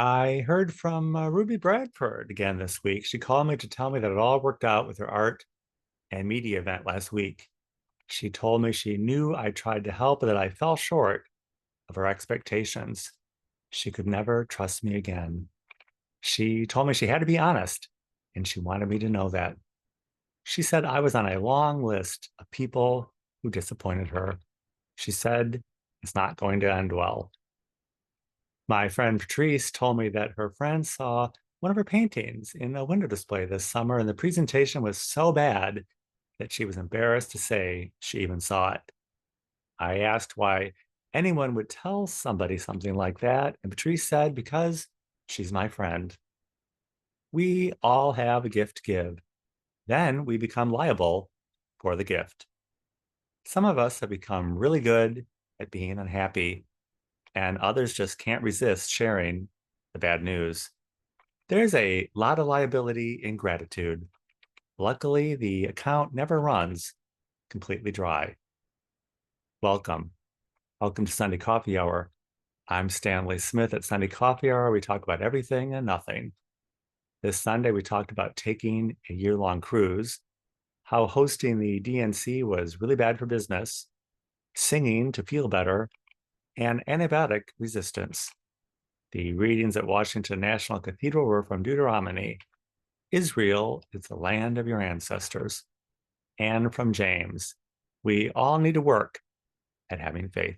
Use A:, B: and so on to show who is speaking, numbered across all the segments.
A: I heard from Ruby Bradford again this week. She called me to tell me that it all worked out with her art and media event last week. She told me she knew I tried to help, but that I fell short of her expectations. She could never trust me again. She told me she had to be honest, and she wanted me to know that. She said I was on a long list of people who disappointed her. She said it's not going to end well. My friend Patrice told me that her friend saw one of her paintings in a window display this summer, and the presentation was so bad that she was embarrassed to say she even saw it. I asked why anyone would tell somebody something like that, and Patrice said, because she's my friend. We all have a gift to give. Then we become liable for the gift. Some of us have become really good at being unhappy, and others just can't resist sharing the bad news. There's a lot of liability in gratitude. Luckily, the account never runs completely dry. Welcome. Welcome to Sunday Coffee Hour. I'm Stanley Smith at Sunday Coffee Hour. We talk about everything and nothing. This Sunday, we talked about taking a year-long cruise, how hosting the DNC was really bad for business, singing to feel better, and antibiotic resistance. The readings at Washington National Cathedral were from Deuteronomy. Israel is the land of your ancestors. And from James, we all need to work at having faith.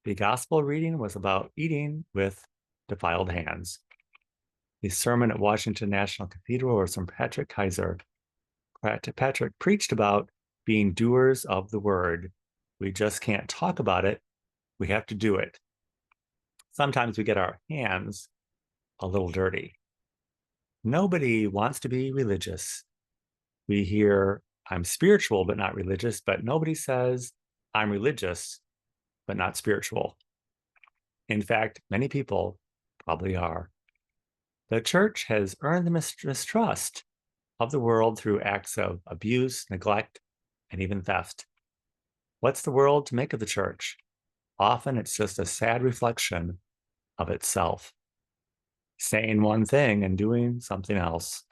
A: The gospel reading was about eating with defiled hands. The sermon at Washington National Cathedral was from Patrick Kaiser. Patrick preached about being doers of the word. We just can't talk about it. We have to do it. Sometimes we get our hands a little dirty. Nobody wants to be religious. We hear, I'm spiritual, but not religious, but nobody says, I'm religious, but not spiritual. In fact, many people probably are. The church has earned the mistrust of the world through acts of abuse, neglect, and even theft. What's the world to make of the church? Often it's just a sad reflection of itself, saying one thing and doing something else.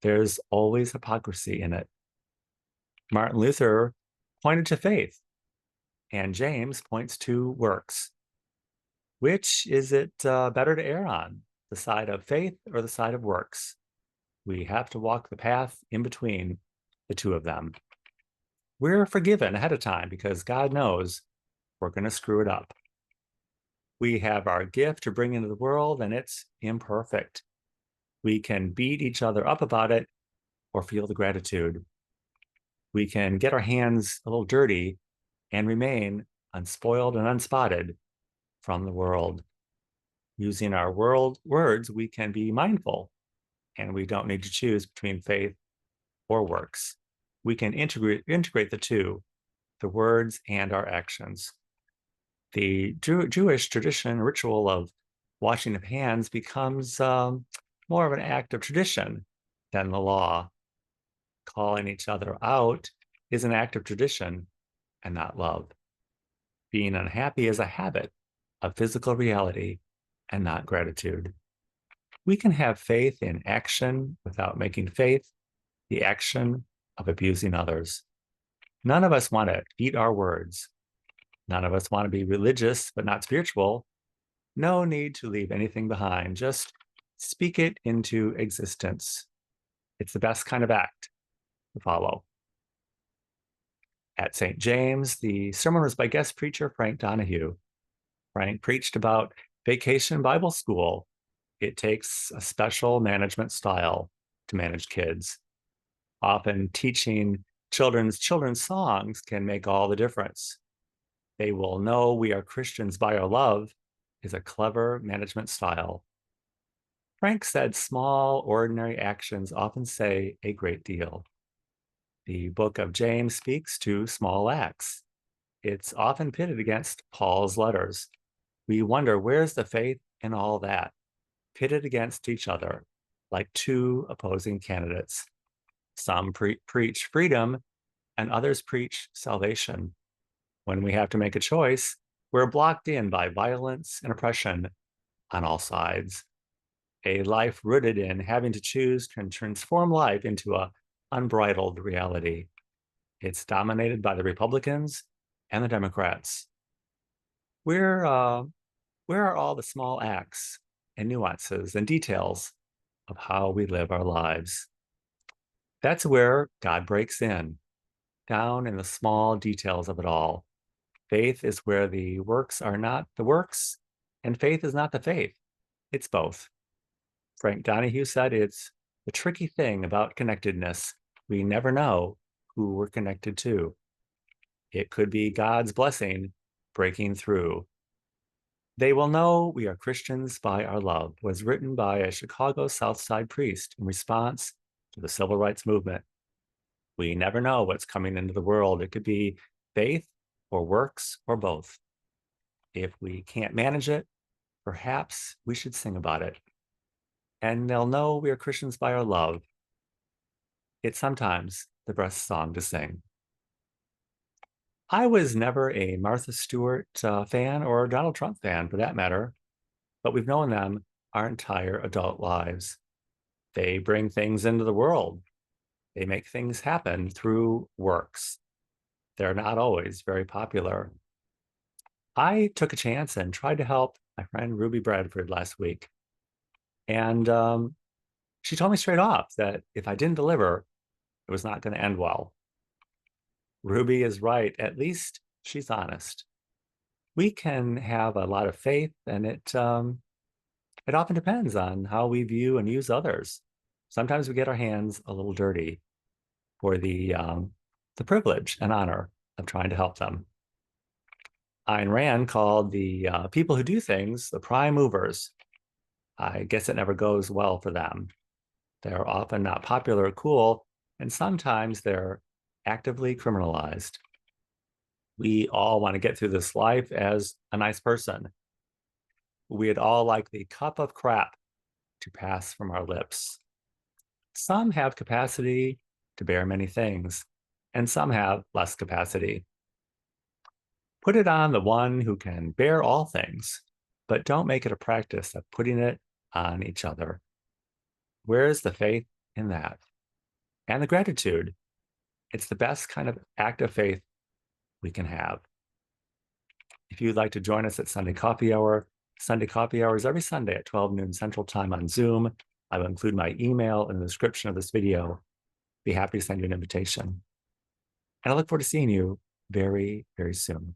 A: There's always hypocrisy in it. Martin Luther pointed to faith, and James points to works. Which is it better to err on, the side of faith or the side of works? We have to walk the path in between the two of them. We're forgiven ahead of time because God knows we're going to screw it up. We have our gift to bring into the world, and it's imperfect. We can beat each other up about it or feel the gratitude. We can get our hands a little dirty and remain unspoiled and unspotted from the world. Using our words, we can be mindful, and we don't need to choose between faith or works. We can integrate the two, the words and our actions. The Jewish tradition ritual of washing of hands becomes more of an act of tradition than the law. Calling each other out is an act of tradition and not love. Being unhappy is a habit of physical reality and not gratitude. We can have faith in action without making faith the action of abusing others. None of us want to eat our words. None of us want to be religious but not spiritual. No need to leave anything behind. Just speak it into existence. It's the best kind of act to follow. At St. James, the sermon was by guest preacher Frank Donahue. Frank preached about Vacation Bible School. It takes a special management style to manage kids. Often teaching children's songs can make all the difference. They will know we are Christians by our love is a clever management style. Frank said small, ordinary actions often say a great deal. The book of James speaks to small acts. It's often pitted against Paul's letters. We wonder, where's the faith in all that? Pitted against each other, like two opposing candidates. Some preach freedom, and others preach salvation. When we have to make a choice, we're blocked in by violence and oppression. on all sides. A life rooted in having to choose can transform life into a unbridled reality. It's dominated by the Republicans and the Democrats. Where, uh, where are all the small acts and nuances and details of how we live our lives? That's where God breaks in, down in the small details of it all. Faith is where the works are not the works, and faith is not the faith. It's both. Frank Donahue said it's the tricky thing about connectedness. We never know who we're connected to. It could be God's blessing breaking through. They will know we are Christians by our love was written by a Chicago South Side priest in response to the civil rights movement. We never know what's coming into the world. It could be faith or works or both. If we can't manage it, perhaps we should sing about it. And they'll know we are Christians by our love. It's sometimes the best song to sing. I was never a Martha Stewart fan or a Donald Trump fan for that matter, but we've known them our entire adult lives. They bring things into the world. They make things happen through works. They're not always very popular. I took a chance and tried to help my friend Ruby Bradford last week. And she told me straight off that if I didn't deliver, it was not going to end well. Ruby is right. At least she's honest. We can have a lot of faith, and it often depends on how we view and use others. Sometimes we get our hands a little dirty for the privilege and honor of trying to help them. Ayn Rand called the people who do things the prime movers. I guess it never goes well for them. They're often not popular or cool, and sometimes they're actively criminalized. We all want to get through this life as a nice person. We'd all like the cup of crap to pass from our lips. Some have capacity to bear many things, and some have less capacity. Put it on the one who can bear all things, but don't make it a practice of putting it on each other. Where's the faith in that? And the gratitude. It's the best kind of act of faith we can have. If you'd like to join us at Sunday Coffee Hour is every Sunday at 12 noon Central Time on Zoom. I will include my email in the description of this video. Be happy to send you an invitation. And I look forward to seeing you very, very soon.